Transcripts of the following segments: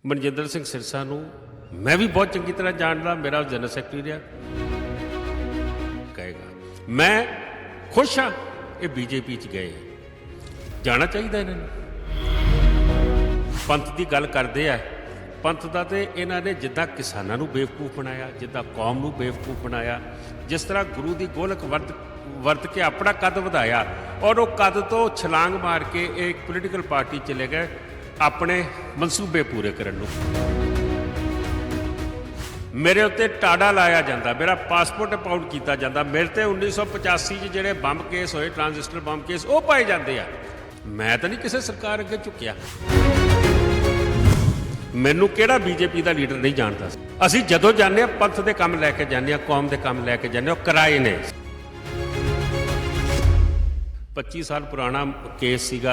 ਮਨਜਿੰਦਰ ਸਿੰਘ ਸਿਰਸਾ ਨੂੰ ਮੈਂ ਵੀ ਬਹੁਤ ਚੰਗੀ ਤਰ੍ਹਾਂ ਜਾਣਦਾ, ਮੇਰਾ ਜਨਰਲ ਸੈਕਟਰੀ ਰਿਹਾ। ਕਹੇਗਾ ਮੈਂ ਖੁਸ਼ ਹਾਂ ਇਹ ਬੀਜੇਪੀ 'ਚ ਗਏ, ਜਾਣਾ ਚਾਹੀਦਾ ਇਹਨਾਂ ਨੂੰ। ਪੰਥ ਦੀ ਗੱਲ ਕਰਦੇ ਆ, ਪੰਥ ਦਾ ਤੇ ਇਹਨਾਂ ਨੇ ਜਿੱਦਾਂ ਕਿਸਾਨਾਂ ਨੂੰ ਬੇਵਕੂਫ ਬਣਾਇਆ, ਜਿੱਦਾਂ ਕੌਮ ਨੂੰ ਬੇਵਕੂਫ ਬਣਾਇਆ, ਜਿਸ ਤਰ੍ਹਾਂ ਗੁਰੂ ਦੀ ਗੋਲਕ ਵਰਤ ਕੇ ਆਪਣਾ ਕੱਦ ਵਧਾਇਆ ਔਰ ਉਹ ਕੱਦ ਤੋਂ ਛਲਾਂਗ ਮਾਰ ਕੇ ਇਹ ਇੱਕ ਪੋਲੀਟੀਕਲ ਪਾਰਟੀ ਚਲੇ ਗਏ ਆਪਣੇ ਮਨਸੂਬੇ ਪੂਰੇ ਕਰਨ ਨੂੰ। ਮੇਰੇ ਉੱਤੇ ਟਾੜਾ ਲਾਇਆ ਜਾਂਦਾ, ਮੇਰਾ ਪਾਸਪੋਰਟ ਇੰਪਾਊਂਡ ਕੀਤਾ ਜਾਂਦਾ, ਮੇਰੇ ਤੇ 1985 'ਚ ਜਿਹੜੇ ਬੰਬ ਕੇਸ ਹੋਏ, ਟਰਾਂਜ਼ਿਸਟਰ ਬੰਬ ਕੇਸ, ਉਹ ਪਾਏ ਜਾਂਦੇ ਆ। ਮੈਂ ਤਾਂ ਨਹੀਂ ਕਿਸੇ ਸਰਕਾਰ ਅੱਗੇ ਝੁਕਿਆ। ਮੈਨੂੰ ਕਿਹੜਾ ਬੀਜੇਪੀ ਦਾ ਲੀਡਰ ਨਹੀਂ ਜਾਣਦਾ। ਅਸੀਂ ਜਦੋਂ ਜਾਂਦੇ ਹਾਂ ਪੰਥ ਦੇ ਕੰਮ ਲੈ ਕੇ ਜਾਂਦੇ ਹਾਂ, ਕੌਮ ਦੇ ਕੰਮ ਲੈ ਕੇ ਜਾਂਦੇ ਹਾਂ। ਉਹ ਕਿਰਾਏ ਨੇ 25 ਸਾਲ ਪੁਰਾਣਾ ਕੇਸ ਸੀਗਾ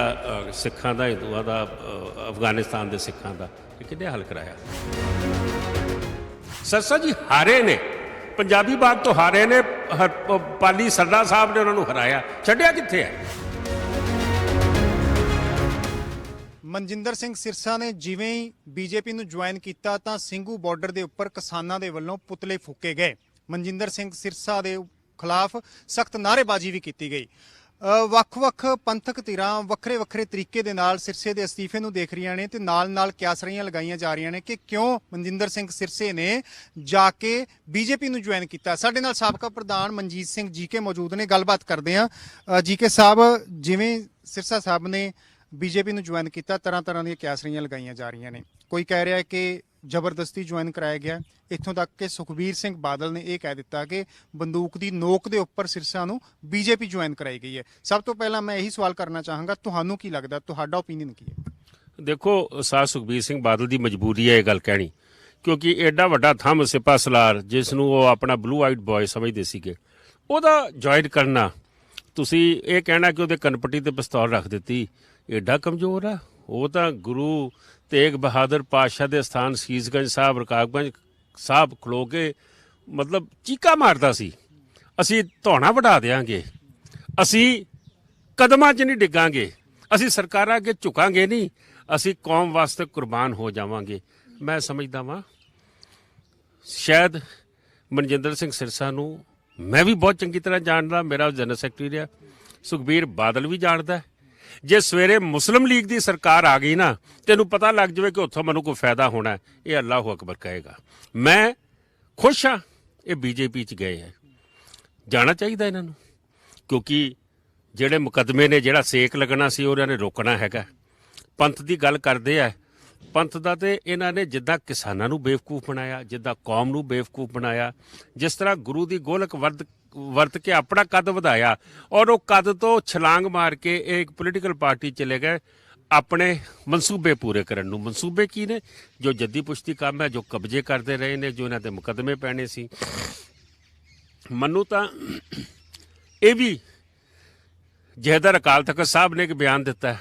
ਸਿੱਖਾਂ ਦਾ, ਹਿੰਦੂਆਂ ਦਾ, ਅਫਗਾਨਿਸਤਾਨ ਦੇ ਸਿੱਖਾਂ ਦਾ, ਇਹ ਕਿਹਨੇ ਹੱਲ ਕਰਾਇਆ? ਸਰਸਾ ਜੀ ਹਾਰੇ ਨੇ, ਪੰਜਾਬੀ ਬਾਗ ਤੋਂ ਹਾਰੇ ਨੇ, ਪਾਲੀ ਸਰਦਾ ਸਾਹਿਬ ਨੇ ਉਹਨਾਂ ਨੂੰ ਹਰਾਇਆ, ਛੱਡਿਆ ਕਿੱਥੇ ਹੈ? ਮਨਜਿੰਦਰ ਸਿੰਘ ਸਿਰਸਾ ਨੇ ਜਿਵੇਂ ਹੀ ਬੀਜੇਪੀ ਨੂੰ ਜੁਆਇਨ ਕੀਤਾ ਤਾਂ ਸਿੰਘੂ ਬਾਰਡਰ ਦੇ ਉੱਪਰ ਕਿਸਾਨਾਂ ਦੇ ਵੱਲੋਂ ਪੁਤਲੇ ਫੂਕੇ ਗਏ। ਮਨਜਿੰਦਰ ਸਿੰਘ ਸਿਰਸਾ ਦੇ ਖਿਲਾਫ ਸਖਤ ਨਾਅਰੇਬਾਜ਼ੀ ਵੀ ਕੀਤੀ ਗਈ। ਵੱਖ-ਵੱਖ ਪੰਥਕ ਧਿਰਾਂ ਵੱਖਰੇ ਤਰੀਕੇ ਦੇ ਨਾਲ ਸਿਰਸੇ ਦੇ ਅਸਤੀਫੇ ਨੂੰ ਦੇਖ ਰਹੀਆਂ ਨੇ ਤੇ ਨਾਲ ਕਿਆਸਰੀਆਂ ਲਗਾਈਆਂ ਜਾ ਰਹੀਆਂ ਨੇ ਕਿ ਕਿਉਂ ਮਨਜਿੰਦਰ ਸਿੰਘ ਸਿਰਸੇ ਨੇ ਜਾ ਕੇ ਬੀਜੇਪੀ ਨੂੰ ਜੁਆਇਨ ਕੀਤਾ। ਸਾਡੇ ਨਾਲ ਸਾਬਕਾ ਪ੍ਰਧਾਨ ਮਨਜੀਤ ਸਿੰਘ ਜੀਕੇ ਮੌਜੂਦ ਨੇ, ਗੱਲਬਾਤ ਕਰਦੇ ਹਾਂ। ਜੀਕੇ ਸਾਹਿਬ, ਜਿਵੇਂ ਸਿਰਸਾ ਸਾਹਿਬ ਨੇ ਬੀਜੇਪੀ ਨੂੰ ਜੁਆਇਨ ਕੀਤਾ, ਤਰ੍ਹਾਂ ਦੀਆਂ ਕਿਆਸਰੀਆਂ ਲਗਾਈਆਂ ਜਾ ਰਹੀਆਂ ਨੇ। ਕੋਈ ਕਹਿ ਰਿਹਾ ਹੈ ਕਿ ਜ਼ਬਰਦਸਤੀ ਜੁਆਇਨ ਕਰਾਇਆ ਗਿਆ, ਇੱਥੋਂ ਤੱਕ ਕਿ ਸੁਖਬੀਰ ਸਿੰਘ ਬਾਦਲ ਨੇ ਇਹ ਕਹਿ ਦਿੱਤਾ ਕਿ ਬੰਦੂਕ ਦੀ ਨੋਕ ਦੇ ਉੱਪਰ ਸਿਰਸਾ ਨੂੰ ਬੀਜੇਪੀ ਜੁਆਇਨ ਕਰਾਈ ਗਈ ਹੈ। ਸਭ ਤੋਂ ਪਹਿਲਾਂ ਮੈਂ ਇਹੀ ਸਵਾਲ ਕਰਨਾ ਚਾਹਾਂਗਾ, ਤੁਹਾਨੂੰ ਕੀ ਲੱਗਦਾ, ਤੁਹਾਡਾ ਓਪੀਨੀਅਨ ਕੀ ਹੈ? ਦੇਖੋ, ਸੁਖਬੀਰ ਸਿੰਘ ਬਾਦਲ ਦੀ ਮਜਬੂਰੀ ਹੈ ਇਹ ਗੱਲ ਕਹਿਣੀ, ਕਿਉਂਕਿ ਐਡਾ ਵੱਡਾ ਥੰਮ ਸਿਪਾ ਸਲਾਰ ਜਿਸ ਨੂੰ ਉਹ ਆਪਣਾ ਬਲੂ ਆਈਡ ਬॉय ਸਮਝਦੇ ਸੀਗੇ, ਉਹਦਾ ਜੁਆਇਨ ਕਰਨਾ, ਤੁਸੀਂ ਇਹ ਕਹਿਣਾ ਕਿ ਉਹਦੇ ਕਨਪੱਟੀ ਤੇ ਪਿਸਤੌਲ ਰੱਖ ਦਿੱਤੀ, ਐਡਾ ਕਮਜ਼ੋਰ ਆ ਉਹ। ਤਾਂ ਗੁਰੂ ਤੇਗ ਬਹਾਦਰ ਪਾਤਸ਼ਾਹ ਦੇ ਸਥਾਨ ਸੀਸਗੰਜ ਸਾਹਿਬ, ਰਕਾਬਗੰਜ ਸਾਹਿਬ ਖਲੋ ਕੇ ਮਤਲਬ ਚੀਕਾ ਮਾਰਦਾ ਸੀ, ਅਸੀਂ ਧੌਣਾ ਵਢਾ ਦਿਆਂਗੇ, ਅਸੀਂ ਕਦਮਾਂ 'ਚ ਨਹੀਂ ਡਿੱਗਾਂਗੇ, ਅਸੀਂ ਸਰਕਾਰਾਂ ਅੱਗੇ ਝੁਕਾਂਗੇ ਨਹੀਂ, ਅਸੀਂ ਕੌਮ ਵਾਸਤੇ ਕੁਰਬਾਨ ਹੋ ਜਾਵਾਂਗੇ। ਮੈਂ ਸਮਝਦਾ ਵਾਂ ਸ਼ਾਇਦ ਮਨਜਿੰਦਰ ਸਿੰਘ ਸਿਰਸਾ ਨੂੰ ਮੈਂ ਵੀ ਬਹੁਤ ਚੰਗੀ ਤਰ੍ਹਾਂ ਜਾਣਦਾ, ਮੇਰਾ ਜਨਰਲ ਸੈਕਟਰੀ ਰਿਹਾ। ਸੁਖਬੀਰ ਬਾਦਲ ਵੀ ਜਾਣਦਾ। ਜੇ ਸਵੇਰੇ ਮੁਸਲਿਮ ਲੀਗ ਦੀ ਸਰਕਾਰ ਆ ਗਈ ਨਾ, ਤੈਨੂੰ ਪਤਾ ਲੱਗ ਜਾਵੇ ਕਿ ਉੱਥੋਂ ਮੈਨੂੰ ਕੋਈ ਫਾਇਦਾ ਹੋਣਾ, ਇਹ ਅੱਲਾਹੁ ਅਕਬਰ ਕਹੇਗਾ। ਮੈਂ ਖੁਸ਼ ਹਾਂ ਇਹ ਬੀਜੇਪੀ 'ਚ ਗਏ ਹੈ, ਜਾਣਾ ਚਾਹੀਦਾ ਇਹਨਾਂ ਨੂੰ, ਕਿਉਂਕਿ ਜਿਹੜੇ ਮੁਕੱਦਮੇ ਨੇ, ਜਿਹੜਾ ਸੇਕ ਲੱਗਣਾ ਸੀ, ਉਹਨਾਂ ਨੇ ਰੋਕਣਾ ਹੈਗਾ। ਪੰਥ ਦੀ ਗੱਲ ਕਰਦੇ ਆ, ਪੰਥ ਦਾ ਤੇ ਇਹਨਾਂ ਨੇ ਜਿੱਦਾਂ ਕਿਸਾਨਾਂ ਨੂੰ ਬੇਵਕੂਫ ਬਣਾਇਆ, ਜਿੱਦਾਂ ਕੌਮ ਨੂੰ ਬੇਵਕੂਫ ਬਣਾਇਆ, ਜਿਸ ਤਰ੍ਹਾਂ ਗੁਰੂ ਦੀ ਗੋਲਕ ਵਰਤ ਕੇ ਆਪਣਾ ਕੱਦ ਵਧਾਇਆ ਔਰ ਉਹ ਕੱਦ ਤੋਂ ਛਲਾਂਗ ਮਾਰ ਕੇ ਇਹ ਇੱਕ ਪੋਲੀਟੀਕਲ ਪਾਰਟੀ ਚਲੇ ਗਏ ਆਪਣੇ ਮਨਸੂਬੇ ਪੂਰੇ ਕਰਨ ਨੂੰ। ਮਨਸੂਬੇ ਕੀ ਨੇ? ਜੋ ਜੱਦੀ ਪੁਸ਼ਤੀ ਕੰਮ ਹੈ, ਜੋ ਕਬਜ਼ੇ ਕਰਦੇ ਰਹੇ ਨੇ, ਜੋ ਇਹਨਾਂ ਦੇ ਮੁਕੱਦਮੇ ਪੈਣੇ ਸੀ। ਮੈਨੂੰ ਤਾਂ ਇਹ ਵੀ ਜਹੇਦਾਰ ਅਕਾਲ ਤਖਤ ਸਾਹਿਬ ਨੇ ਇੱਕ ਬਿਆਨ ਦਿੱਤਾ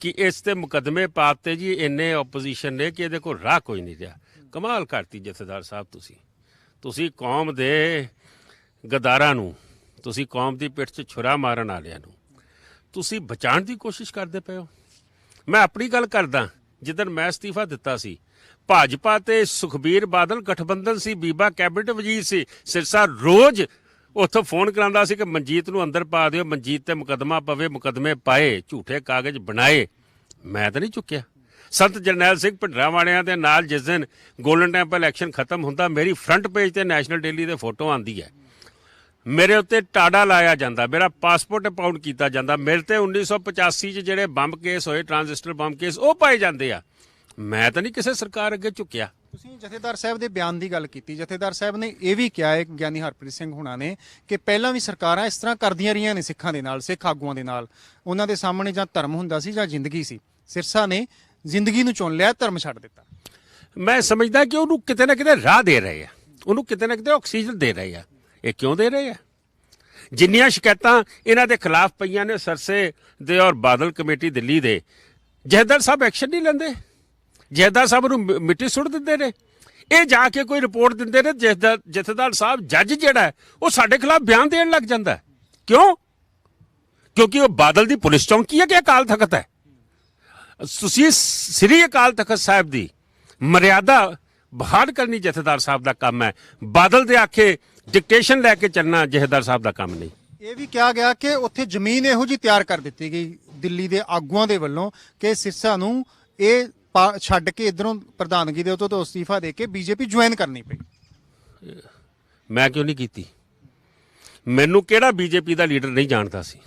ਕਿ ਇਸ ਤੇ ਮੁਕੱਦਮੇ ਪਾਤੇ ਜੀ ਇੰਨੇ ਆਪੋਜੀਸ਼ਨ ਨੇ ਕਿ ਇਹਦੇ ਕੋਲ ਰਾਹ ਕੋਈ ਨਹੀਂ ਰਿਹਾ। ਕਮਾਲ ਕਰਤੀ ਜਥੇਦਾਰ ਸਾਹਿਬ, ਤੁਸੀਂ ਕੌਮ ਦੇ ਗਦਾਰਾਂ ਨੂੰ, ਤੁਸੀਂ ਕੌਮ ਦੀ ਪਿੱਠ 'ਚ ਛੁਰਾ ਮਾਰਨ ਵਾਲਿਆਂ ਨੂੰ ਤੁਸੀਂ ਬਚਾਉਣ ਦੀ ਕੋਸ਼ਿਸ਼ ਕਰਦੇ ਪਏ ਹੋ। ਮੈਂ ਆਪਣੀ ਗੱਲ ਕਰਦਾ, ਜਿੱਦਣ ਮੈਂ ਅਸਤੀਫਾ ਦਿੱਤਾ ਸੀ, ਭਾਜਪਾ ਤੇ ਸੁਖਬੀਰ ਬਾਦਲ ਗਠਬੰਧਨ ਸੀ, ਬੀਬਾ ਕੈਬਨਿਟ ਵਜ਼ੀਰ ਸੀ। ਸਿਰਸਾ ਰੋਜ਼ ਉੱਥੋਂ ਫੋਨ ਕਰਾਉਂਦਾ ਸੀ ਕਿ ਮਨਜੀਤ ਨੂੰ ਅੰਦਰ ਪਾ ਦਿਓ, ਮਨਜੀਤ ਤੇ ਮੁਕੱਦਮਾ ਪਵੇ। ਮੁਕੱਦਮੇ ਪਾਏ, ਝੂਠੇ ਕਾਗਜ਼ ਬਣਾਏ, ਮੈਂ ਤਾਂ ਨਹੀਂ ਚੁੱਕਿਆ। ਸੰਤ ਜਰਨੈਲ ਸਿੰਘ ਭਿੰਡਰਾਂਵਾਲਿਆਂ ਦੇ ਨਾਲ ਜਿਸ ਦਿਨ ਗੋਲਡਨ ਟੈਂਪਲ ਇਲੈਕਸ਼ਨ ਖਤਮ ਹੁੰਦਾ, ਮੇਰੀ ਫਰੰਟ ਪੇਜ ਤੇ ਨੈਸ਼ਨਲ ਡੇਲੀ ਦੇ ਫੋਟੋ ਆਉਂਦੀ ਹੈ। ਮੇਰੇ ਉੱਤੇ ਟਾੜਾ ਲਾਇਆ ਜਾਂਦਾ, ਮੇਰਾ ਪਾਸਪੋਰਟ ਇੰਪਾਊਂਡ ਕੀਤਾ ਜਾਂਦਾ, ਮੇਰੇ ਤੇ 1985 'ਚ ਜਿਹੜੇ ਬੰਬ ਕੇਸ ਹੋਏ, ਟਰਾਂਜ਼ਿਸਟਰ ਬੰਬ ਕੇਸ, ਉਹ ਪਾਏ ਜਾਂਦੇ ਆ। ਮੈਂ ਤਾਂ ਨਹੀਂ ਕਿਸੇ ਸਰਕਾਰ ਅੱਗੇ ਝੁਕਿਆ। ਤੁਸੀਂ ਜਥੇਦਾਰ ਸਾਹਿਬ ਦੇ ਬਿਆਨ ਦੀ ਗੱਲ ਕੀਤੀ। ਜਥੇਦਾਰ ਸਾਹਿਬ ਨੇ ਇਹ ਵੀ ਕਿਹਾ ਹੈ, ਗਿਆਨੀ ਹਰਪ੍ਰੀਤ ਸਿੰਘ ਹੁਣਾਂ ਨੇ, ਕਿ ਪਹਿਲਾਂ ਵੀ ਸਰਕਾਰਾਂ ਇਸ ਤਰ੍ਹਾਂ ਕਰਦੀਆਂ ਰਹੀਆਂ ਨੇ ਸਿੱਖਾਂ ਦੇ ਨਾਲ, ਸਿੱਖ ਆਗੂਆਂ ਦੇ ਨਾਲ। ਉਹਨਾਂ ਦੇ ਸਾਹਮਣੇ ਜਾਂ ਧਰਮ ਹੁੰਦਾ ਸੀ ਜਾਂ ਜ਼ਿੰਦਗੀ ਸੀ। ਸਿਰਸਾ ਨੇ ਜ਼ਿੰਦਗੀ ਨੂੰ ਚੁਣ ਲਿਆ, ਧਰਮ ਛੱਡ ਦਿੱਤਾ। ਮੈਂ ਸਮਝਦਾ ਕਿ ਉਹਨੂੰ ਕਿਤੇ ਨਾ ਕਿਤੇ ਰਾਹ ਦੇ ਰਹੇ ਆ, ਉਹਨੂੰ ਕਿਤੇ ਨਾ ਕਿਤੇ ਆਕਸੀਜਨ ਦੇ ਰਹੇ ਆ। ਇਹ ਕਿਉਂ ਦੇ ਰਹੇ ਆ? ਜਿੰਨੀਆਂ ਸ਼ਿਕਾਇਤਾਂ ਇਹਨਾਂ ਦੇ ਖਿਲਾਫ ਪਈਆਂ ਨੇ ਸਰਸੇ ਦੇ ਔਰ ਬਾਦਲ ਕਮੇਟੀ ਦਿੱਲੀ ਦੇ, ਜਹੇਦਾਰ ਸਾਹਿਬ ਐਕਸ਼ਨ ਨਹੀਂ ਲੈਂਦੇ। ਜਹੇਦਾਰ ਸਾਹਿਬ ਨੂੰ ਮਿੱਟੀ ਸੁੱਟ ਦਿੰਦੇ ਨੇ। ਇਹ ਜਾ ਕੇ ਕੋਈ ਰਿਪੋਰਟ ਦਿੰਦੇ ਨੇ, ਜਥੇਦਾਰ ਸਾਹਿਬ ਜੱਜ ਜਿਹੜਾ ਹੈ ਉਹ ਸਾਡੇ ਖਿਲਾਫ ਬਿਆਨ ਦੇਣ ਲੱਗ ਜਾਂਦਾ। ਕਿਉਂ? ਕਿਉਂਕਿ ਉਹ ਬਾਦਲ ਦੀ ਪੁਲਿਸ ਚੌਂਕੀ ਹੈ ਕਿ ਅਕਾਲ ਤਖਤ ਹੈ? ਤੁਸੀਂ ਸ੍ਰੀ ਅਕਾਲ ਤਖਤ ਸਾਹਿਬ ਦੀ ਮਰਿਆਦਾ ਬਹਾਲ ਕਰਨੀ ਜਥੇਦਾਰ ਸਾਹਿਬ ਦਾ ਕੰਮ ਹੈ। ਬਾਦਲ ਦੇ ਆਖੇ ਡਿਕਟੇਸ਼ਨ ਲੈ ਕੇ ਚੱਲਣਾ ਜਥੇਦਾਰ ਸਾਹਿਬ ਦਾ ਕੰਮ ਨਹੀਂ। ਇਹ ਵੀ ਕਿਹਾ ਗਿਆ ਕਿ ਉੱਥੇ ਜ਼ਮੀਨ ਇਹੋ ਜੀ ਤਿਆਰ ਕਰ ਦਿੱਤੀ ਗਈ ਦਿੱਲੀ ਦੇ ਆਗੂਆਂ ਦੇ ਵੱਲੋਂ ਕਿ ਸਿਰਸਾ ਨੂੰ ਇਹ ਛੱਡ ਕੇ ਇਧਰੋਂ ਪ੍ਰਧਾਨਗੀ ਦੇ ਉਤੋਂ ਤੋਂ ਅਸਤੀਫਾ ਦੇ ਕੇ ਬੀਜੇਪੀ ਜੁਆਇਨ ਕਰਨੀ ਪਈ। ਮੈਂ ਕਿਉਂ ਨਹੀਂ ਕੀਤੀ? ਮੈਨੂੰ ਕਿਹੜਾ ਬੀਜੇਪੀ ਦਾ ਲੀਡਰ ਨਹੀਂ ਜਾਣਦਾ ਸੀ।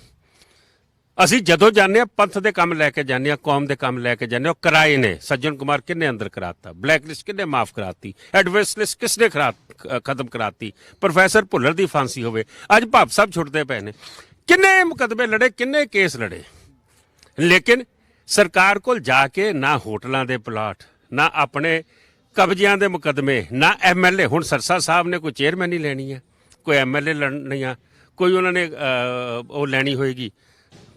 ਅਸੀਂ ਜਦੋਂ ਜਾਂਦੇ ਹਾਂ ਪੰਥ ਦੇ ਕੰਮ ਲੈ ਕੇ ਜਾਂਦੇ ਹਾਂ, ਕੌਮ ਦੇ ਕੰਮ ਲੈ ਕੇ ਜਾਂਦੇ ਹਾਂ। ਉਹ ਕਿਰਾਏ ਨੇ ਸੱਜਣ ਕੁਮਾਰ ਕਿੰਨੇ ਅੰਦਰ ਕਰਾਤਾ, ਬਲੈਕ ਲਿਸਟ ਕਿੰਨੇ ਮਾਫ ਕਰਾਤੀ, ਐਡਵਰਸ ਲਿਸਟ ਕਿਸਨੇ ਖਤਮ ਕਰਾਤੀ, ਪ੍ਰੋਫੈਸਰ ਭੁੱਲਰ ਦੀ ਫਾਂਸੀ ਹੋਵੇ, ਅੱਜ ਭਾਪ ਸਾਹਿਬ ਛੁੱਟਦੇ ਪਏ ਨੇ। ਕਿੰਨੇ ਮੁਕੱਦਮੇ ਲੜੇ, ਕਿੰਨੇ ਕੇਸ ਲੜੇ, ਲੇਕਿਨ ਸਰਕਾਰ ਕੋਲ ਜਾ ਕੇ ਨਾ ਹੋਟਲਾਂ ਦੇ ਪਲਾਟ, ਨਾ ਆਪਣੇ ਕਬਜ਼ਿਆਂ ਦੇ ਮੁਕੱਦਮੇ, ਨਾ ਐਮਐਲਏ। ਹੁਣ ਸਰਸਾ ਸਾਹਿਬ ਨੇ ਕੋਈ ਚੇਅਰਮੈਨ ਹੀ ਲੈਣੀ ਹੈ, ਕੋਈ ਐਮਐਲਏ ਲੜਨੀ ਆ, ਕੋਈ ਉਹਨਾਂ ਨੇ ਉਹ ਲੈਣੀ ਹੋਏਗੀ।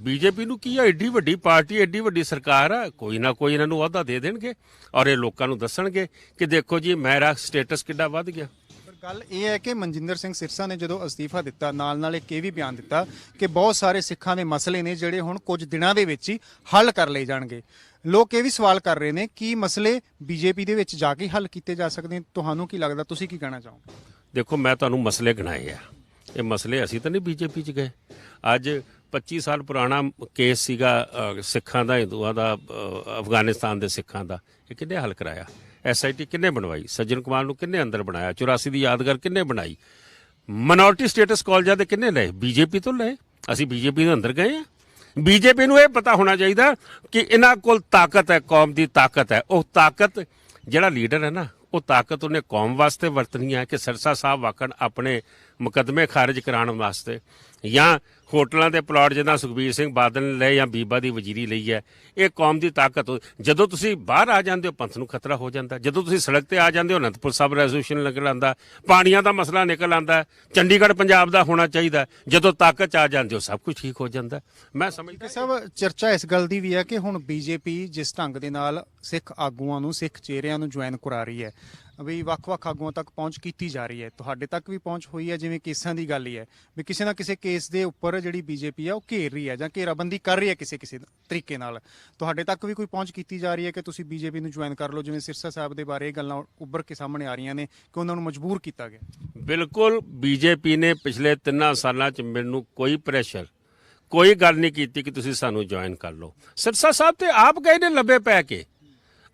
ਬੀਜੇਪੀ ਨੂੰ ਕੀ ਆ, ਐਡੀ ਵੱਡੀ ਪਾਰਟੀ, ਐਡੀ ਵੱਡੀ ਸਰਕਾਰ ਆ, ਕੋਈ ਨਾ ਕੋਈ ਇਹਨਾਂ ਨੂੰ ਅਹੁਦਾ ਦੇ ਦੇਣਗੇ ਔਰ ਇਹ ਲੋਕਾਂ ਨੂੰ ਦੱਸਣਗੇ ਕਿ ਦੇਖੋ ਜੀ ਮੇਰਾ ਸਟੇਟਸ ਕਿੱਡਾ ਵੱਧ ਗਿਆ। ਪਰ ਗੱਲ ਇਹ ਹੈ ਕਿ ਮਨਜਿੰਦਰ ਸਿੰਘ ਸਿਰਸਾ ਨੇ ਜਦੋਂ ਅਸਤੀਫਾ ਦਿੱਤਾ, ਨਾਲ ਇੱਕ ਇਹ ਵੀ ਬਿਆਨ ਦਿੱਤਾ ਕਿ ਬਹੁਤ ਸਾਰੇ ਸਿੱਖਾਂ ਦੇ ਮਸਲੇ ਨੇ ਜਿਹੜੇ ਹੁਣ ਕੁਝ ਦਿਨਾਂ ਦੇ ਵਿੱਚ ਹੀ ਹੱਲ ਕਰ ਲਏ ਜਾਣਗੇ। ਲੋਕ ਇਹ ਵੀ ਸਵਾਲ ਕਰ ਰਹੇ ਨੇ ਕਿ ਮਸਲੇ ਬੀਜੇਪੀ ਦੇ ਵਿੱਚ ਜਾ ਕੇ ਹੱਲ ਕੀਤੇ ਜਾ ਸਕਦੇ ਨੇ। ਤੁਹਾਨੂੰ ਕੀ ਲੱਗਦਾ, ਤੁਸੀਂ ਕੀ ਕਹਿਣਾ ਚਾਹੋਗੇ? ਦੇਖੋ, ਮੈਂ ਤੁਹਾਨੂੰ ਮਸਲੇ ਗਿਣਾਏ ਆ। ਇਹ ਮਸਲੇ ਅਸੀਂ ਤਾਂ ਨਹੀਂ ਬੀਜੇਪੀ 'ਚ ਗਏ। ਅੱਜ 25 ਸਾਲ ਪੁਰਾਣਾ ਕੇਸ ਸੀਗਾ ਸਿੱਖਾਂ ਦਾ, ਹਿੰਦੂਆਂ ਦਾ, ਅਫਗਾਨਿਸਤਾਨ ਦੇ ਸਿੱਖਾਂ ਦਾ। ਇਹ ਕਿੰਨੇ ਹੱਲ ਕਰਾਇਆ? SIT ਕਿੰਨੇ ਬਣਵਾਈ? ਸੱਜਣ ਕੁਮਾਰ ਨੂੰ ਕਿੰਨੇ ਅੰਦਰ ਬਣਾਇਆ? 84 ਦੀ ਯਾਦਗਾਰ ਕਿੰਨੇ ਬਣਾਈ? ਮਿਨੋਰਟੀ ਸਟੇਟਸ ਕਾਲਜਾਂ ਦੇ ਕਿੰਨੇ ਲਏ? ਬੀਜੇਪੀ ਤੋਂ ਲਏ। ਅਸੀਂ ਬੀਜੇਪੀ ਦੇ ਅੰਦਰ ਗਏ ਆ। ਬੀਜੇਪੀ ਨੂੰ ਇਹ ਪਤਾ ਹੋਣਾ ਚਾਹੀਦਾ ਕਿ ਇਹਨਾਂ ਕੋਲ ਤਾਕਤ ਹੈ, ਕੌਮ ਦੀ ਤਾਕਤ ਹੈ। ਉਹ ਤਾਕਤ ਜਿਹੜਾ ਲੀਡਰ ਹੈ ਨਾ, ਉਹ ਤਾਕਤ ਉਹਨੇ ਕੌਮ ਵਾਸਤੇ ਵਰਤਣੀ ਹੈ ਕਿ ਸਰਸਾ ਸਾਹਿਬ ਵਾਕਣ ਆਪਣੇ ਮੁਕੱਦਮੇ ਖਾਰਜ ਕਰਾਉਣ ਵਾਸਤੇ, ਜਾਂ ਹੋਟਲਾਂ ਦੇ ਪਲਾਟ ਜਿੱਦਾਂ ਸੁਖਬੀਰ ਸਿੰਘ ਬਾਦਲ ਨੇ ਲਏ ਜਾਂ ਬੀਬਾ ਦੀ ਵਜ਼ੀਰੀ ਲਈ ਹੈ। ਇਹ ਕੌਮ ਦੀ ਤਾਕਤ। ਜਦੋਂ ਤੁਸੀਂ ਬਾਹਰ ਆ ਜਾਂਦੇ ਹੋ ਪੰਥ ਨੂੰ ਖਤਰਾ ਹੋ ਜਾਂਦਾ। ਜਦੋਂ ਤੁਸੀਂ ਸੜਕ ਤੇ ਆ ਜਾਂਦੇ ਹੋ ਅਨੰਦਪੁਰ ਸਾਹਿਬ ਰੈਜ਼ੋਲੂਸ਼ਨ ਨਿਕਲ ਆਉਂਦਾ, ਪਾਣੀਆਂ ਦਾ ਮਸਲਾ ਨਿਕਲ ਆਉਂਦਾ, ਚੰਡੀਗੜ੍ਹ ਪੰਜਾਬ ਦਾ ਹੋਣਾ ਚਾਹੀਦਾ। ਜਦੋਂ ਤਾਕਤ 'ਚ ਆ ਜਾਂਦੇ ਹੋ ਸਭ ਕੁਝ ਠੀਕ ਹੋ ਜਾਂਦਾ। ਮੈਂ ਸਮਝਦਾ ਸਭ ਚਰਚਾ ਇਸ ਗੱਲ ਦੀ ਵੀ ਹੈ ਕਿ ਹੁਣ ਬੀਜੇਪੀ ਜਿਸ ਢੰਗ ਦੇ ਨਾਲ ਸਿੱਖ ਆਗੂਆਂ ਨੂੰ, ਸਿੱਖ ਚਿਹਰਿਆਂ ਨੂੰ ਜੁਆਇਨ ਕਰਾ ਰਹੀ ਹੈ, ਵੀ ਵੱਖ-ਵੱਖ ਆਗੂਆਂ ਤੱਕ ਪਹੁੰਚ ਕੀਤੀ ਜਾ ਰਹੀ ਹੈ। ਤੁਹਾਡੇ ਤੱਕ ਵੀ ਪਹੁੰਚ ਹੋਈ ਹੈ। ਜਿਵੇਂ ਕੇਸਾਂ ਦੀ ਗੱਲ ਹੀ ਹੈ ਵੀ ਕਿਸੇ ਨਾ ਕਿਸੇ ਕੇਸ ਦੇ ਉੱਪਰ ਜਿਹੜੀ ਬੀਜੇਪੀ ਹੈ ਉਹ ਘੇਰ ਰਹੀ ਹੈ ਜਾਂ ਘੇਰਾਬੰਦੀ ਕਰ ਰਹੀ ਹੈ ਕਿਸੇ ਤਰੀਕੇ ਨਾਲ। ਤੁਹਾਡੇ ਤੱਕ ਵੀ ਕੋਈ ਪਹੁੰਚ ਕੀਤੀ ਜਾ ਰਹੀ ਹੈ ਕਿ ਤੁਸੀਂ ਬੀਜੇਪੀ ਨੂੰ ਜੁਆਇਨ ਕਰ ਲਓ? ਜਿਵੇਂ ਸਿਰਸਾ ਸਾਹਿਬ ਦੇ ਬਾਰੇ ਇਹ ਗੱਲਾਂ ਉੱਭਰ ਕੇ ਸਾਹਮਣੇ ਆ ਰਹੀਆਂ ਨੇ ਕਿ ਉਹਨਾਂ ਨੂੰ ਮਜਬੂਰ ਕੀਤਾ ਗਿਆ। ਬਿਲਕੁਲ, ਬੀਜੇਪੀ ਨੇ ਪਿਛਲੇ 3 ਸਾਲਾਂ 'ਚ ਮੈਨੂੰ ਕੋਈ ਪ੍ਰੈਸ਼ਰ, ਕੋਈ ਗੱਲ ਨਹੀਂ ਕੀਤੀ ਕਿ ਤੁਸੀਂ ਸਾਨੂੰ ਜੁਆਇਨ ਕਰ ਲਓ। ਸਿਰਸਾ ਸਾਹਿਬ ਤੇ ਆਪ ਗਏ ਨੇ ਲੱਭੇ ਪੈ ਕੇ,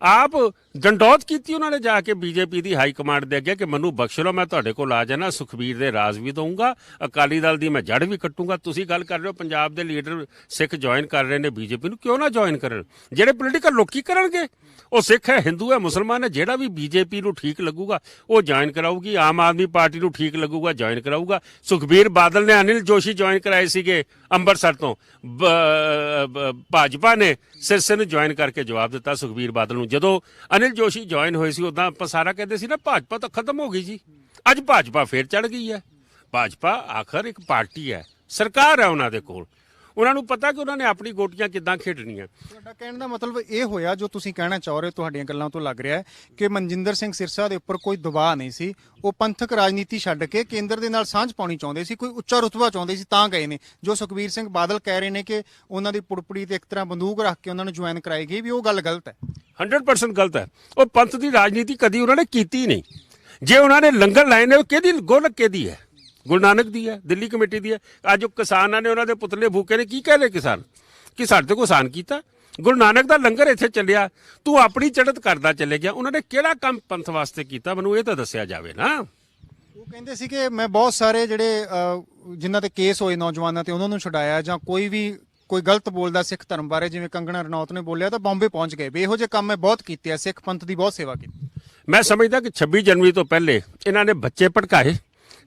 ਆਪ ਡੰਡੌਤ ਕੀਤੀ ਉਹਨਾਂ ਨੇ ਜਾ ਕੇ ਬੀਜੇਪੀ ਦੀ ਹਾਈ ਕਮਾਂਡ ਦੇ ਅੱਗੇ ਕਿ ਮੈਨੂੰ ਬਖਸ਼ ਲਓ, ਮੈਂ ਤੁਹਾਡੇ ਕੋਲ ਆ ਜਾਣਾ, ਸੁਖਬੀਰ ਦੇ ਰਾਜ ਵੀ ਦਊਂਗਾ, ਅਕਾਲੀ ਦਲ ਦੀ ਮੈਂ ਜੜ ਵੀ ਕੱਟੂੰਗਾ। ਤੁਸੀਂ ਗੱਲ ਕਰ ਰਹੇ ਹੋ ਪੰਜਾਬ ਦੇ ਲੀਡਰ ਸਿੱਖ ਜੁਆਇਨ ਕਰ ਰਹੇ ਨੇ ਬੀਜੇਪੀ ਨੂੰ, ਕਿਉਂ ਨਾ ਜੁਆਇਨ ਕਰਨ? ਜਿਹੜੇ ਪੋਲੀਟੀਕਲ ਲੋਕੀ ਕਰਨਗੇ, ਉਹ ਸਿੱਖ ਹੈ, ਹਿੰਦੂ ਹੈ, ਮੁਸਲਮਾਨ ਹੈ, ਜਿਹੜਾ ਵੀ ਬੀਜੇਪੀ ਨੂੰ ਠੀਕ ਲੱਗੂਗਾ ਉਹ ਜੁਆਇਨ ਕਰਾਊਗੀ। ਆਮ ਆਦਮੀ ਪਾਰਟੀ ਨੂੰ ਠੀਕ ਲੱਗੂਗਾ ਜੁਆਇਨ ਕਰਾਊਗਾ। ਸੁਖਬੀਰ ਬਾਦਲ ਨੇ ਅਨਿਲ ਜੋਸ਼ੀ ਜੁਆਇਨ ਕਰਾਏ ਸੀਗੇ ਅੰਮ੍ਰਿਤਸਰ ਤੋਂ, ਭਾਜਪਾ ਨੇ ਸਿਰਸੇ ਨੂੰ ਜੁਆਇਨ ਕਰਕੇ ਜਵਾਬ ਦਿੱਤਾ ਸੁਖਬੀਰ ਬਾਦਲ ਨੂੰ। ਜਦੋਂ ਅਨਿਲ ਜੋਸ਼ੀ ਜੁਆਇਨ ਹੋਏ ਸੀ ਉਦਾਂ ਆਪਾਂ ਸਾਰਾ ਕਹਿੰਦੇ ਸੀ ਨਾ ਭਾਜਪਾ ਤਾਂ ਖਤਮ ਹੋ ਗਈ ਜੀ। ਅੱਜ ਭਾਜਪਾ ਫੇਰ ਚੜ ਗਈ ਹੈ। ਭਾਜਪਾ ਆਖਰ ਇੱਕ ਪਾਰਟੀ ਹੈ, ਸਰਕਾਰ ਹੈ ਉਹਨਾਂ ਦੇ ਕੋਲ। ਉਹਨਾਂ ਨੂੰ ਪਤਾ ਕਿ ਉਹਨਾਂ ਨੇ ਆਪਣੀ ਗੋਟੀਆਂ ਕਿੱਦਾਂ ਖੇਡਣੀਆਂ। ਤੁਹਾਡਾ ਕਹਿਣ ਦਾ ਮਤਲਬ ਇਹ ਹੋਇਆ, ਜੋ ਤੁਸੀਂ ਕਹਿਣਾ ਚਾਹ ਰਹੇ ਹੋ, ਤੁਹਾਡੀਆਂ ਗੱਲਾਂ ਤੋਂ ਲੱਗ ਰਿਹਾ ਹੈ ਕਿ ਮਨਜਿੰਦਰ ਸਿੰਘ ਸਿਰਸਾ ਦੇ ਉੱਪਰ ਕੋਈ ਦਬਾਅ ਨਹੀਂ ਸੀ। ਉਹ ਪੰਥਕ ਰਾਜਨੀਤੀ ਛੱਡ ਕੇ ਕੇਂਦਰ ਦੇ ਨਾਲ ਸਾਂਝ ਪਾਉਣੀ ਚਾਹੁੰਦੇ ਸੀ, ਕੋਈ ਉੱਚਾ ਰੁਤਬਾ ਚਾਹੁੰਦੇ ਸੀ, ਤਾਂ ਗਏ ਨੇ। ਜੋ ਸੁਖਬੀਰ ਸਿੰਘ ਬਾਦਲ ਕਹਿ ਰਹੇ ਨੇ ਕਿ ਉਹਨਾਂ ਦੀ ਪੁੜਪੜੀ ਤੇ ਇੱਕ ਤਰ੍ਹਾਂ ਬੰਦੂਕ ਰੱਖ ਕੇ ਉਹਨਾਂ ਨੂੰ ਜੁਆਇਨ ਕਰਾਈ ਗਈ, ਵੀ ਉਹ ਗੱਲ ਗਲਤ ਹੈ। 100% ਗਲਤ ਹੈ। ਉਹ ਪੰਥ ਦੀ ਰਾਜਨੀਤੀ ਕਦੀ ਉਹਨਾਂ ਨੇ ਕੀਤੀ ਨਹੀਂ। ਜੇ ਉਹਨਾਂ ਨੇ ਲੰਗਰ ਲਾਏ ਨੇ, ਉਹ ਕਿਹਦੀ ਗੋਲਕ ਕਿਹਦੀ ਹੈ? ਗੁਰੂ ਨਾਨਕ ਦੀ ਹੈ, ਦਿੱਲੀ ਕਮੇਟੀ ਦੀ ਹੈ। ਅੱਜ ਉਹ ਕਿਸਾਨਾਂ ਨੇ ਉਹਨਾਂ ਦੇ ਪੁਤਲੇ ਫੂਕੇ ਨੇ, ਕੀ ਕਹਿ ਰਹੇ ਕਿਸਾਨ ਕਿ ਸਾਡੇ ਤੇ ਕੋਈ ਆਸਾਨ ਕੀਤਾ? ਗੁਰੂ ਨਾਨਕ ਦਾ ਲੰਗਰ ਇੱਥੇ ਚੱਲਿਆ, ਤੂੰ ਆਪਣੀ ਚੜ੍ਹਤ ਕਰਦਾ ਚੱਲੇ ਗਿਆ। ਉਹਨਾਂ ਨੇ ਕਿਹੜਾ ਕੰਮ ਪੰਥ ਵਾਸਤੇ ਕੀਤਾ, ਮੈਨੂੰ ਇਹ ਤਾਂ ਦੱਸਿਆ ਜਾਵੇ ਨਾ। ਉਹ ਕਹਿੰਦੇ ਸੀ ਕਿ ਮੈਂ ਬਹੁਤ ਸਾਰੇ ਜਿਹੜੇ ਜਿਨ੍ਹਾਂ ਤੇ ਕੇਸ ਹੋਏ ਨੌਜਵਾਨਾਂ ਤੇ ਉਹਨਾਂ ਨੂੰ ਛੁਡਾਇਆ, ਜਾਂ ਕੋਈ ਗਲਤ ਬੋਲਦਾ ਸਿੱਖ ਧਰਮ ਬਾਰੇ, ਜਿਵੇਂ ਕੰਗਣਾ ਰਣੌਤ ਨੇ ਬੋਲਿਆ, ਤਾਂ ਬੰਬੇ ਪਹੁੰਚ ਗਏ। ਵੀ ਇਹੋ ਜਿਹੇ ਕੰਮ ਮੈਂ ਬਹੁਤ ਕੀਤੇ ਆ, ਸਿੱਖ ਪੰਥ ਦੀ ਬਹੁਤ ਸੇਵਾ ਕੀਤੀ। ਮੈਂ ਸਮਝਦਾ ਕਿ 26 ਜਨਵਰੀ ਤੋਂ ਪਹਿਲੇ ਇਹਨਾਂ ਨੇ ਬੱਚੇ ਭੜਕਾਏ,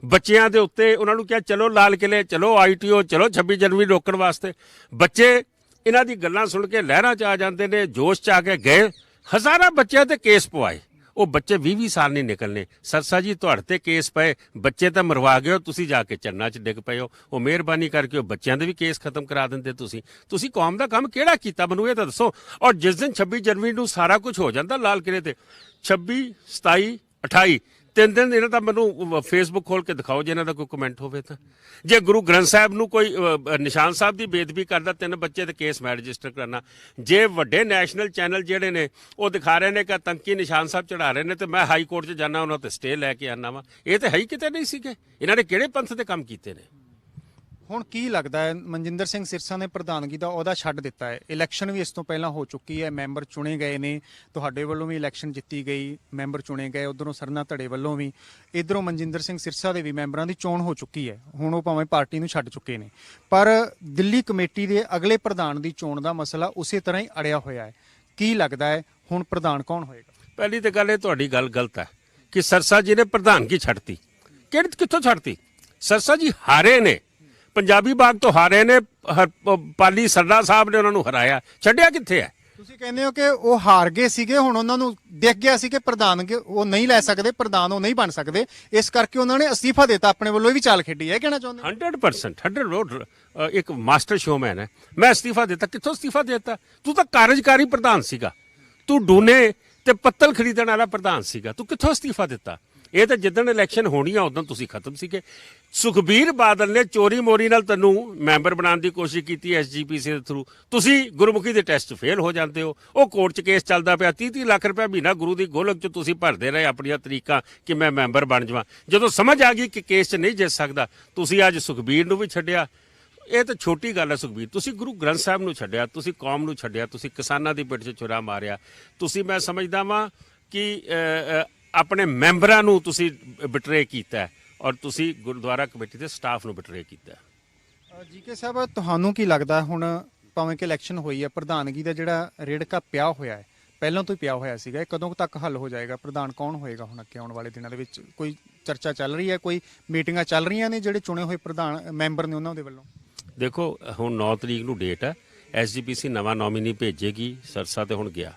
ਬੱਚਿਆਂ ਦੇ ਉੱਤੇ ਉਹਨਾਂ ਨੂੰ ਕਿਹਾ ਚਲੋ ਲਾਲ ਕਿਲੇ, ਚਲੋ ITO, ਚਲੋ 26 ਜਨਵਰੀ ਰੋਕਣ ਵਾਸਤੇ। ਬੱਚੇ ਇਹਨਾਂ ਦੀ ਗੱਲਾਂ ਸੁਣ ਕੇ ਲਹਿਰਾਂ 'ਚ ਆ ਜਾਂਦੇ ਨੇ, ਜੋਸ਼ 'ਚ ਆ ਕੇ ਗਏ। ਹਜ਼ਾਰਾਂ ਬੱਚਿਆਂ ਤੇ ਕੇਸ ਪਵਾਏ। ਉਹ ਬੱਚੇ 20-20 ਸਾਲ ਨਹੀਂ ਨਿਕਲਨੇ। ਸਰਸਾ ਜੀ ਤੁਹਾਡੇ ਤੇ ਕੇਸ ਪਏ, ਬੱਚੇ ਤਾਂ ਮਰਵਾ ਗਏ ਹੋ, ਤੁਸੀਂ ਜਾ ਕੇ ਚੰਨਾਂ 'ਚ ਡਿੱਗ ਪਏ ਹੋ। ਉਹ ਮਿਹਰਬਾਨੀ ਕਰਕੇ ਉਹ ਬੱਚਿਆਂ ਦੇ ਵੀ ਕੇਸ ਖਤਮ ਕਰਾ ਦਿੰਦੇ। ਤੁਸੀਂ ਕੌਮ ਦਾ ਕੰਮ ਕਿਹੜਾ ਕੀਤਾ, ਮੈਨੂੰ ਇਹ ਤਾਂ ਦੱਸੋ। ਔਰ ਜਿਸ ਦਿਨ 26 ਜਨਵਰੀ ਨੂੰ ਸਾਰਾ ਕੁਝ ਹੋ ਜਾਂਦਾ ਲਾਲ ਕਿਲੇ ਤੇ, 26, 27, 28 3 ਦਿਨ ਇਹਨਾਂ ਦਾ ਮੈਨੂੰ ਫੇਸਬੁੱਕ ਖੋਲ ਕੇ ਦਿਖਾਓ ਜੇ ਇਹਨਾਂ ਦਾ ਕੋਈ ਕਮੈਂਟ ਹੋਵੇ ਤਾਂ। ਜੇ ਗੁਰੂ ਗ੍ਰੰਥ ਸਾਹਿਬ ਨੂੰ ਕੋਈ ਨਿਸ਼ਾਨ ਸਾਹਿਬ ਦੀ ਬੇਅਦਬੀ ਕਰਦਾ 3 ਬੱਚੇ ਤੇ ਕੇਸ ਮੈਂ ਰਜਿਸਟਰ ਕਰਨਾ। ਜੇ ਵੱਡੇ ਨੈਸ਼ਨਲ ਚੈਨਲ ਜਿਹੜੇ ਨੇ ਉਹ ਦਿਖਾ ਰਹੇ ਨੇ ਕਿ ਆਤੰਕੀ ਨਿਸ਼ਾਨ ਸਾਹਿਬ ਚੜਾ ਰਹੇ ਨੇ ਤੇ ਮੈਂ ਹਾਈ ਕੋਰਟ 'ਚ ਜਾਣਾ ਉਹਨਾਂ ਤੇ ਸਟੇ ਲੈ ਕੇ ਆਉਣਾ ਵਾ। ਇਹ ਤੇ ਹੈ ਹੀ ਕਿਤੇ ਨਹੀਂ ਸੀਗੇ। ਇਹਨਾਂ ਨੇ ਕਿਹੜੇ ਪੰਥ ਦੇ ਕੰਮ ਕੀਤੇ ਨੇ? ਹੁਣ ਕੀ ਲੱਗਦਾ ਹੈ ਮਨਜਿੰਦਰ ਸਿੰਘ ਸਿਰਸਾ ਨੇ ਪ੍ਰਧਾਨਗੀ ਦਾ ਅਹੁਦਾ ਛੱਡ ਦਿੱਤਾ ਹੈ, ਇਲੈਕਸ਼ਨ ਵੀ ਇਸ ਤੋਂ ਪਹਿਲਾਂ ਹੋ ਚੁੱਕੀ ਹੈ, ਮੈਂਬਰ ਚੁਣੇ ਗਏ ਨੇ, ਤੁਹਾਡੇ ਵੱਲੋਂ ਵੀ ਇਲੈਕਸ਼ਨ ਜਿੱਤੀ ਗਈ, ਮੈਂਬਰ ਚੁਣੇ ਗਏ, ਉਧਰੋਂ ਸਰਨਾ ਧੜੇ ਵੱਲੋਂ ਵੀ, ਇਧਰੋਂ ਮਨਜਿੰਦਰ ਸਿੰਘ ਸਿਰਸਾ ਦੇ ਵੀ ਮੈਂਬਰਾਂ ਦੀ ਚੋਣ ਹੋ ਚੁੱਕੀ ਹੈ। ਹੁਣ ਉਹ ਭਾਵੇਂ ਪਾਰਟੀ ਨੂੰ ਛੱਡ ਚੁੱਕੇ ਨੇ, ਪਰ ਦਿੱਲੀ ਕਮੇਟੀ ਦੇ ਅਗਲੇ ਪ੍ਰਧਾਨ ਦੀ ਚੋਣ ਦਾ ਮਸਲਾ ਉਸੇ ਤਰ੍ਹਾਂ ਹੀ ਅੜਿਆ ਹੋਇਆ ਹੈ। ਕੀ ਲੱਗਦਾ ਹੈ ਹੁਣ ਪ੍ਰਧਾਨ ਕੌਣ ਹੋਏਗਾ? ਪਹਿਲੀ ਤਾਂ ਗੱਲ ਇਹ ਤੁਹਾਡੀ ਗੱਲ ਗਲਤ ਹੈ ਕਿ ਸਰਸਾ ਜੀ ਨੇ ਪ੍ਰਧਾਨਗੀ ਛੱਡਤੀ। ਕਿੱਥੋਂ ਛੱਡਤੀ? ਸਰਸਾ ਜੀ ਹਾਰੇ ਨੇ, ਪੰਜਾਬੀ ਬਾਗ ਤੋਂ ਹਾਰੇ ਨੇ, ਪਾਲੀ ਸਰਨਾ ਸਾਹਿਬ ਨੇ ਉਹਨਾਂ ਨੂੰ ਹਰਾਇਆ। ਛੱਡਿਆ ਕਿੱਥੇ ਹੈ? ਤੁਸੀਂ ਕਹਿੰਦੇ ਹੋ ਕਿ ਉਹ ਹਾਰ ਗਏ ਸੀਗੇ, ਹੁਣ ਉਹਨਾਂ ਨੂੰ ਦਿਖ ਗਿਆ ਸੀ ਕਿ ਪ੍ਰਧਾਨ ਉਹ ਨਹੀਂ ਲੈ ਸਕਦੇ, ਪ੍ਰਧਾਨ ਉਹ ਨਹੀਂ ਬਣ ਸਕਦੇ, ਇਸ ਕਰਕੇ ਉਹਨਾਂ ਨੇ ਅਸਤੀਫਾ ਦਿੱਤਾ। ਆਪਣੇ ਵੱਲੋਂ ਵੀ ਚਾਲ ਖੇਡੀ ਹੈ, ਕਹਿਣਾ ਚਾਹੁੰਦੇ? 100% ਇੱਕ ਮਾਸਟਰ ਸ਼ੋਮੈਨ ਹੈ। ਮੈਂ ਅਸਤੀਫਾ ਦਿੱਤਾ। ਕਿੱਥੋਂ ਅਸਤੀਫਾ ਦਿੱਤਾ? ਤੂੰ ਤਾਂ ਕਾਰਜਕਾਰੀ ਪ੍ਰਧਾਨ ਸੀਗਾ, ਤੂੰ ਡੂਨੇ ਤੇ ਪੱਤਲ ਖਰੀਦਣ ਵਾਲਾ ਪ੍ਰਧਾਨ ਸੀਗਾ, ਤੂੰ ਕਿੱਥੋਂ ਅਸਤੀਫਾ ਦਿੱਤਾ? ਇਹ ਤਾਂ ਜਿੱਦਣ ਇਲੈਕਸ਼ਨ ਹੋਣੀ ਆ ਉਦੋਂ ਤੁਸੀਂ ਖਤਮ ਸੀਗੇ। ਸੁਖਬੀਰ ਬਾਦਲ ਨੇ ਚੋਰੀ ਮੋਰੀ ਨਾਲ ਤੈਨੂੰ ਮੈਂਬਰ ਬਣਾਉਣ ਦੀ ਕੋਸ਼ਿਸ਼ ਕੀਤੀ ਐਸਜੀਪੀਸੀ ਦੇ ਥਰੂ। ਤੁਸੀਂ ਗੁਰਮੁਖੀ ਦੇ ਟੈਸਟ ਫੇਲ ਹੋ ਜਾਂਦੇ ਹੋ। ਉਹ ਕੋਰਟ 'ਚ ਕੇਸ ਚੱਲਦਾ ਪਿਆ, 30-30 ਲੱਖ ਰੁਪਏ ਮਹੀਨਾ ਗੁਰੂ ਦੀ ਗੋਲਕ 'ਚ ਤੁਸੀਂ ਭਰਦੇ ਰਹੇ ਆਪਣੀਆਂ ਤਰੀਕਾਂ ਕਿ ਮੈਂ ਮੈਂਬਰ ਬਣ ਜਾਵਾਂ। ਜਦੋਂ ਸਮਝ ਆ ਗਈ ਕਿ ਕੇਸ 'ਚ ਨਹੀਂ ਜਿੱਤ ਸਕਦਾ, ਤੁਸੀਂ ਅੱਜ ਸੁਖਬੀਰ ਨੂੰ ਵੀ ਛੱਡਿਆ। ਇਹ ਤਾਂ ਛੋਟੀ ਗੱਲ ਹੈ ਸੁਖਬੀਰ। ਤੁਸੀਂ ਗੁਰੂ ਗ੍ਰੰਥ ਸਾਹਿਬ ਨੂੰ ਛੱਡਿਆ, ਤੁਸੀਂ ਕੌਮ ਨੂੰ ਛੱਡਿਆ, ਤੁਸੀਂ ਕਿਸਾਨਾਂ ਦੀ ਪਿੱਠ 'ਚ ਛੁਰਾ ਮਾਰਿਆ। ਤੁਸੀਂ, ਮੈਂ ਸਮਝਦਾ ਵਾਂ ਕਿ ਆਪਣੇ ਮੈਂਬਰਾਂ ਨੂੰ ਤੁਸੀਂ ਬਿਟਰੇ ਕੀਤਾ ਹੈ ਔਰ ਤੁਸੀਂ ਗੁਰਦੁਆਰਾ ਕਮੇਟੀ ਦੇ ਸਟਾਫ ਨੂੰ ਬਿਟਰੇ ਕੀਤਾ। ਜੀਕੇ ਸਾਹਿਬ, ਤੁਹਾਨੂੰ ਕੀ ਲੱਗਦਾ ਹੁਣ ਭਾਵੇਂ ਕਿ ਇਲੈਕਸ਼ਨ ਹੋਈ ਹੈ, ਪ੍ਰਧਾਨਗੀ ਦਾ ਜਿਹੜਾ ਰੇੜਕਾ ਪਿਆ ਹੋਇਆ ਹੈ, ਪਹਿਲਾਂ ਤੋਂ ਹੀ ਪਿਆ ਹੋਇਆ ਸੀਗਾ, ਇਹ ਕਦੋਂ ਤੱਕ ਹੱਲ ਹੋ ਜਾਏਗਾ? ਪ੍ਰਧਾਨ ਕੌਣ ਹੋਏਗਾ ਹੁਣ ਅੱਗੇ ਆਉਣ ਵਾਲੇ ਦਿਨਾਂ ਦੇ ਵਿੱਚ? ਕੋਈ ਚਰਚਾ ਚੱਲ ਰਹੀ ਹੈ, ਕੋਈ ਮੀਟਿੰਗਾਂ ਚੱਲ ਰਹੀਆਂ ਨੇ ਜਿਹੜੇ ਚੁਣੇ ਹੋਏ ਪ੍ਰਧਾਨ ਮੈਂਬਰ ਨੇ ਉਹਨਾਂ ਦੇ ਵੱਲੋਂ? ਦੇਖੋ, ਹੁਣ 9 ਤਰੀਕ ਨੂੰ ਡੇਟ ਹੈ, ਐਸਜੀਪੀਸੀ ਨਵਾਂ ਨੋਮੀਨੀ ਭੇਜੇਗੀ। ਸਰਸਾ ਤੇ ਹੁਣ ਗਿਆ,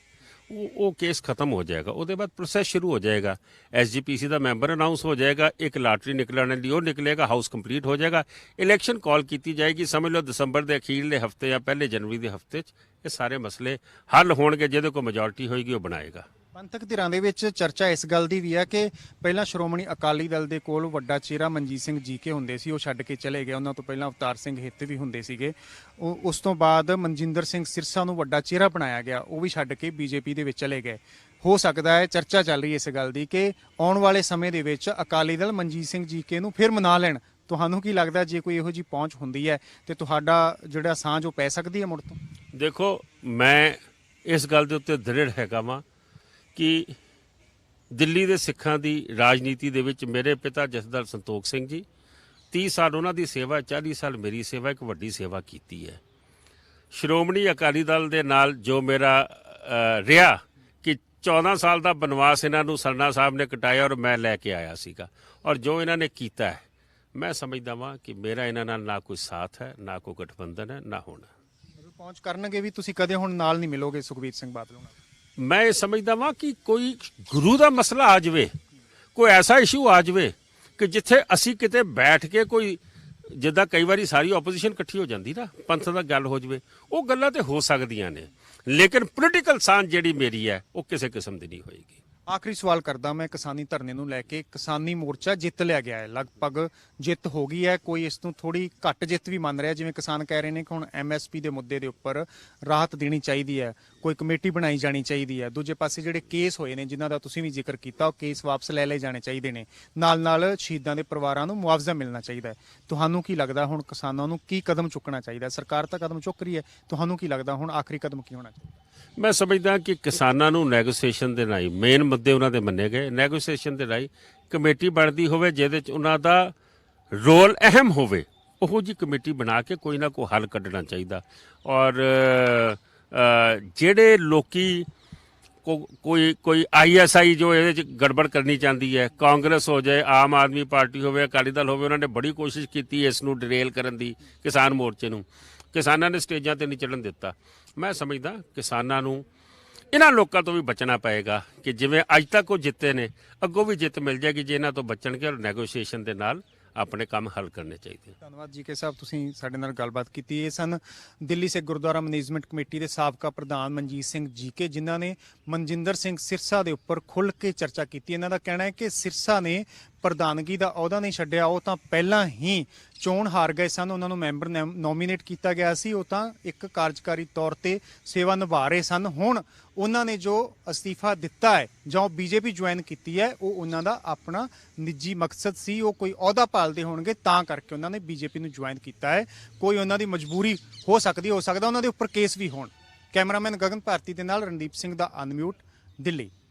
ਉਹ ਕੇਸ ਖਤਮ ਹੋ ਜਾਏਗਾ। ਉਹਦੇ ਬਾਅਦ ਪ੍ਰੋਸੈਸ ਸ਼ੁਰੂ ਹੋ ਜਾਏਗਾ। ਐਸਜੀਪੀਸੀ ਦਾ ਮੈਂਬਰ ਅਨਾਉਂਸ ਹੋ ਜਾਏਗਾ, ਇੱਕ ਲਾਟਰੀ ਨਿਕਲਣ ਦੀ ਉਹ ਨਿਕਲੇਗਾ, ਹਾਊਸ ਕੰਪਲੀਟ ਹੋ ਜਾਏਗਾ, ਇਲੈਕਸ਼ਨ ਕਾਲ ਕੀਤੀ ਜਾਏਗੀ। ਸਮਝ ਲਓ ਦਸੰਬਰ ਦੇ ਅਖੀਰਲੇ ਹਫਤੇ ਜਾਂ ਪਹਿਲੇ ਜਨਵਰੀ ਦੇ ਹਫਤੇ 'ਚ ਇਹ ਸਾਰੇ ਮਸਲੇ ਹੱਲ ਹੋਣਗੇ। ਜਿਹਦੇ ਕੋਲ ਮੈਜੋਰਟੀ ਹੋਏਗੀ ਉਹ ਬਣਾਏਗਾ। ਪੰਥਕ ਧਿਰਾਂ ਦੇ ਵਿੱਚ ਚਰਚਾ ਇਸ ਗੱਲ ਦੀ ਵੀ ਹੈ ਕਿ ਪਹਿਲਾਂ ਸ਼੍ਰੋਮਣੀ ਅਕਾਲੀ ਦਲ ਦੇ ਕੋਲ ਵੱਡਾ ਚਿਹਰਾ ਮਨਜੀਤ ਸਿੰਘ ਜੀਕੇ ਹੁੰਦੇ ਸੀ, ਉਹ ਛੱਡ ਕੇ ਚਲੇ ਗਏ। ਉਹਨਾਂ ਤੋਂ ਪਹਿਲਾਂ ਅਵਤਾਰ ਸਿੰਘ ਹਿੱਤ ਵੀ ਹੁੰਦੇ ਸੀਗੇ। ਉਸ ਤੋਂ ਬਾਅਦ ਮਨਜਿੰਦਰ ਸਿੰਘ ਸਿਰਸਾ ਨੂੰ ਵੱਡਾ ਚਿਹਰਾ ਬਣਾਇਆ ਗਿਆ, ਉਹ ਵੀ ਛੱਡ ਕੇ ਬੀਜੇਪੀ ਦੇ ਵਿੱਚ ਚਲੇ ਗਏ। ਹੋ ਸਕਦਾ ਹੈ, ਚਰਚਾ ਚੱਲ ਰਹੀ ਹੈ ਇਸ ਗੱਲ ਦੀ ਕਿ ਆਉਣ ਵਾਲੇ ਸਮੇਂ ਦੇ ਵਿੱਚ ਅਕਾਲੀ ਦਲ ਮਨਜੀਤ ਸਿੰਘ ਜੀਕੇ ਨੂੰ ਫਿਰ ਮਨਾ ਲੈਣ। ਤੁਹਾਨੂੰ ਕੀ ਲੱਗਦਾ, ਜੇ ਕੋਈ ਇਹੋ ਜਿਹੀ ਪਹੁੰਚ ਹੁੰਦੀ ਹੈ ਤੇ ਤੁਹਾਡਾ ਜਿਹੜਾ ਸਾਂਝ ਉਹ ਪੈ ਸਕਦੀ ਹੈ ਮੁੜ ਤੋਂ? ਦੇਖੋ, ਮੈਂ ਇਸ ਗੱਲ ਦੇ ਉੱਤੇ ਦ੍ਰਿੜ ਹੈਗਾ ਵਾਂ ਕਿ ਦਿੱਲੀ ਦੇ ਸਿੱਖਾਂ ਦੀ ਰਾਜਨੀਤੀ ਦੇ ਵਿੱਚ ਮੇਰੇ ਪਿਤਾ ਜਥੇਦਾਰ ਸੰਤੋਖ ਸਿੰਘ ਜੀ 30 ਸਾਲ ਉਹਨਾਂ ਦੀ ਸੇਵਾ, 40 ਸਾਲ ਮੇਰੀ ਸੇਵਾ, ਇੱਕ ਵੱਡੀ ਸੇਵਾ ਕੀਤੀ ਹੈ। ਸ਼੍ਰੋਮਣੀ ਅਕਾਲੀ ਦਲ ਦੇ ਨਾਲ ਜੋ ਮੇਰਾ ਰਿਹਾ ਕਿ 14 ਸਾਲ ਦਾ ਬਨਵਾਸ ਇਹਨਾਂ ਨੂੰ ਸਰਨਾ ਸਾਹਿਬ ਨੇ ਕਟਾਇਆ ਔਰ ਮੈਂ ਲੈ ਕੇ ਆਇਆ ਸੀਗਾ, ਔਰ ਜੋ ਇਹਨਾਂ ਨੇ ਕੀਤਾ ਹੈ, ਮੈਂ ਸਮਝਦਾ ਵਾਂ ਕਿ ਮੇਰਾ ਇਹਨਾਂ ਨਾਲ ਨਾ ਕੋਈ ਸਾਥ ਹੈ, ਨਾ ਕੋਈ ਗਠਬੰਧਨ ਹੈ, ਨਾ ਹੋਣਾ। ਪਹੁੰਚ ਕਰਨਗੇ ਵੀ ਤੁਸੀਂ ਕਦੇ ਹੁਣ ਨਾਲ ਨਹੀਂ ਮਿਲੋਗੇ ਸੁਖਬੀਰ ਸਿੰਘ ਬਾਦਲ ਨਾਲ? ਮੈਂ ਇਹ ਸਮਝਦਾ ਵਾਂ ਕਿ ਕੋਈ ਗੁਰੂ ਦਾ ਮਸਲਾ ਆ ਜਾਵੇ, ਕੋਈ ਐਸਾ ਇਸ਼ੂ ਆ ਜਾਵੇ ਕਿ ਜਿੱਥੇ ਅਸੀਂ ਕਿਤੇ ਬੈਠ ਕੇ ਕੋਈ, ਜਿੱਦਾਂ ਕਈ ਵਾਰੀ ਸਾਰੀ ਆਪੋਜੀਸ਼ਨ ਇਕੱਠੀ ਹੋ ਜਾਂਦੀ ਨਾ, ਪੰਥ ਦਾ ਗੱਲ ਹੋ ਜਾਵੇ, ਉਹ ਗੱਲਾਂ ਤੇ ਹੋ ਸਕਦੀਆਂ ਨੇ, ਲੇਕਿਨ ਪੋਲੀਟੀਕਲ ਸਾਂਝ ਜਿਹੜੀ ਮੇਰੀ ਹੈ ਉਹ ਕਿਸੇ ਕਿਸਮ ਦੀ ਨਹੀਂ ਹੋਏਗੀ। ਆਖਰੀ ਸਵਾਲ ਕਰਦਾ ਮੈਂ ਕਿਸਾਨੀ ਧਰਨੇ ਨੂੰ ਲੈ ਕੇ। ਕਿਸਾਨੀ ਮੋਰਚਾ ਜਿੱਤ ਲਿਆ ਗਿਆ ਹੈ, ਲਗਭਗ ਜਿੱਤ ਹੋ ਗਈ ਹੈ। ਕੋਈ ਇਸ ਨੂੰ ਥੋੜੀ ਘੱਟ ਜਿੱਤ ਵੀ ਮੰਨ ਰਿਹਾ, ਜਿਵੇਂ ਕਿਸਾਨ ਕਹਿ ਰਹੇ ਨੇ ਕਿ ਹੁਣ ਐਮਐਸਪੀ ਦੇ ਮੁੱਦੇ ਦੇ ਉੱਪਰ ਰਾਹਤ ਦੇਣੀ ਚਾਹੀਦੀ ਹੈ, ਕੋਈ ਕਮੇਟੀ ਬਣਾਈ ਜਾਣੀ ਚਾਹੀਦੀ ਹੈ। ਦੂਜੇ ਪਾਸੇ ਜਿਹੜੇ ਕੇਸ ਹੋਏ ਨੇ ਜਿਨ੍ਹਾਂ ਦਾ ਤੁਸੀਂ ਵੀ ਜ਼ਿਕਰ ਕੀਤਾ, ਉਹ ਕੇਸ ਵਾਪਸ ਲੈ ਲਏ ਜਾਣੇ ਚਾਹੀਦੇ ਨੇ। ਨਾਲ ਸ਼ਹੀਦਾਂ ਦੇ ਪਰਿਵਾਰਾਂ ਨੂੰ ਮੁਆਵਜ਼ਾ ਮਿਲਣਾ ਚਾਹੀਦਾ ਹੈ। ਤੁਹਾਨੂੰ ਕੀ ਲੱਗਦਾ ਹੁਣ ਕਿਸਾਨਾਂ ਨੂੰ ਕੀ ਕਦਮ ਚੁੱਕਣਾ ਚਾਹੀਦਾ? ਸਰਕਾਰ ਤਾਂ ਕਦਮ ਚੁੱਕ ਰਹੀ ਹੈ, ਤੁਹਾਨੂੰ ਕੀ ਲੱਗਦਾ ਹੁਣ ਆਖਰੀ ਕਦਮ ਕੀ ਹੋਣਾ ਚਾਹੀਦਾ? ਮੈਂ ਸਮਝਦਾ ਕਿ ਕਿਸਾਨਾਂ ਨੂੰ ਨੈਗੋਸੀਏਸ਼ਨ ਦੇ ਰਾਹੀਂ, ਮੇਨ ਮੁੱਦੇ ਉਹਨਾਂ ਦੇ ਮੰਨੇ ਗਏ, ਨੈਗੋਸੀਏਸ਼ਨ ਦੇ ਰਾਹੀਂ ਕਮੇਟੀ ਬਣਦੀ ਹੋਵੇ ਜਿਹਦੇ 'ਚ ਉਹਨਾਂ ਦਾ ਰੋਲ ਅਹਿਮ ਹੋਵੇ, ਉਹੋ ਜੀ ਕਮੇਟੀ ਬਣਾ ਕੇ ਕੋਈ ਨਾ ਕੋਈ ਹੱਲ ਕੱਢਣਾ ਚਾਹੀਦਾ। ਔਰ ਜਿਹੜੇ ਲੋਕੀ ਕੋਈ ਆਈਐਸਆਈ ਜੋ ਇਹਦੇ 'ਚ ਗੜਬੜ ਕਰਨੀ ਚਾਹੁੰਦੀ ਹੈ, ਕਾਂਗਰਸ ਹੋ ਜਾਏ, ਆਮ ਆਦਮੀ ਪਾਰਟੀ ਹੋਵੇ, ਅਕਾਲੀ ਦਲ ਹੋਵੇ, ਉਹਨਾਂ ਨੇ ਬੜੀ ਕੋਸ਼ਿਸ਼ ਕੀਤੀ ਇਸ ਨੂੰ ਡਿਰੇਲ ਕਰਨ ਦੀ, ਕਿਸਾਨ ਮੋਰਚੇ ਨੂੰ। ਕਿਸਾਨਾਂ ਨੇ ਸਟੇਜਾਂ ਤੇ ਨਹੀਂ ਚੜ੍ਹਨ ਦਿੱਤਾ। ਮੈਂ ਸਮਝਦਾ ਕਿਸਾਨਾਂ ਨੂੰ ਇਹਨਾਂ ਲੋਕਾਂ ਤੋਂ ਵੀ ਬਚਣਾ ਪਏਗਾ ਕਿ ਜਿਵੇਂ ਅੱਜ ਤੱਕ ਉਹ ਜਿੱਤੇ ਨੇ, ਅੱਗੋਂ ਵੀ ਜਿੱਤ ਮਿਲ ਜਾਏਗੀ ਜੇ ਇਹਨਾਂ ਤੋਂ ਬਚਣਗੇ ਔਰ ਨੈਗੋਸ਼ੀਏਸ਼ਨ ਦੇ ਨਾਲ ਆਪਣੇ ਕੰਮ ਹੱਲ ਕਰਨੇ ਚਾਹੀਦੇ। ਧੰਨਵਾਦ ਜੀ ਕੇ ਸਾਹਿਬ, ਤੁਸੀਂ ਸਾਡੇ ਨਾਲ ਗੱਲਬਾਤ ਕੀਤੀ। ਇਹ ਸਨ ਦਿੱਲੀ ਸਿੱਖ ਗੁਰਦੁਆਰਾ ਮੈਨੇਜਮੈਂਟ ਕਮੇਟੀ ਦੇ ਸਾਬਕਾ ਪ੍ਰਧਾਨ ਮਨਜੀਤ ਸਿੰਘ ਜੀਕੇ, ਜਿਨ੍ਹਾਂ ਨੇ ਮਨਜਿੰਦਰ ਸਿੰਘ ਸਿਰਸਾ ਦੇ ਉੱਪਰ ਖੁੱਲ੍ਹ ਕੇ ਚਰਚਾ ਕੀਤੀ। ਇਹਨਾਂ ਦਾ ਕਹਿਣਾ ਹੈ ਕਿ ਸਿਰਸਾ ਨੇ ਪ੍ਰਧਾਨਗੀ ਦਾ ਅਹੁਦਾ ਨਹੀਂ ਛੱਡਿਆ, ਉਹ ਤਾਂ ਪਹਿਲਾਂ ਹੀ ਚੋਣ ਹਾਰ ਗਏ ਸਨ, ਉਹਨਾਂ ਨੂੰ ਮੈਂਬਰ ਨੋਮੀਨੇਟ ਕੀਤਾ ਗਿਆ ਸੀ, ਉਹ ਤਾਂ ਇੱਕ ਕਾਰਜਕਾਰੀ ਤੌਰ ਤੇ ਸੇਵਾ ਨਿਭਾ ਰਹੇ ਸਨ। ਹੁਣ ਉਹਨਾਂ ਨੇ ਜੋ ਅਸਤੀਫਾ ਦਿੱਤਾ ਹੈ ਜਾਂ ਉਹ ਬੀਜੇਪੀ ਜੁਆਇਨ ਕੀਤੀ ਹੈ, ਉਹ ਉਹਨਾਂ ਦਾ ਆਪਣਾ ਨਿੱਜੀ ਮਕਸਦ ਸੀ, ਉਹ ਕੋਈ ਅਹੁਦਾ ਭਾਲਦੇ ਹੋਣਗੇ ਤਾਂ ਕਰਕੇ ਉਹਨਾਂ ਨੇ ਬੀਜੇਪੀ ਨੂੰ ਜੁਆਇਨ ਕੀਤਾ ਹੈ। ਕੋਈ ਉਹਨਾਂ ਦੀ ਮਜਬੂਰੀ ਹੋ ਸਕਦਾ ਉਹਨਾਂ ਦੇ ਉੱਪਰ ਕੇਸ ਵੀ ਹੋਣ। ਕੈਮਰਾਮੈਨ ਗਗਨ ਭਾਰਤੀ ਦੇ ਨਾਲ ਰਣਦੀਪ ਸਿੰਘ ਦਾ ਅਨਮਿਊਟ, ਦਿੱਲੀ।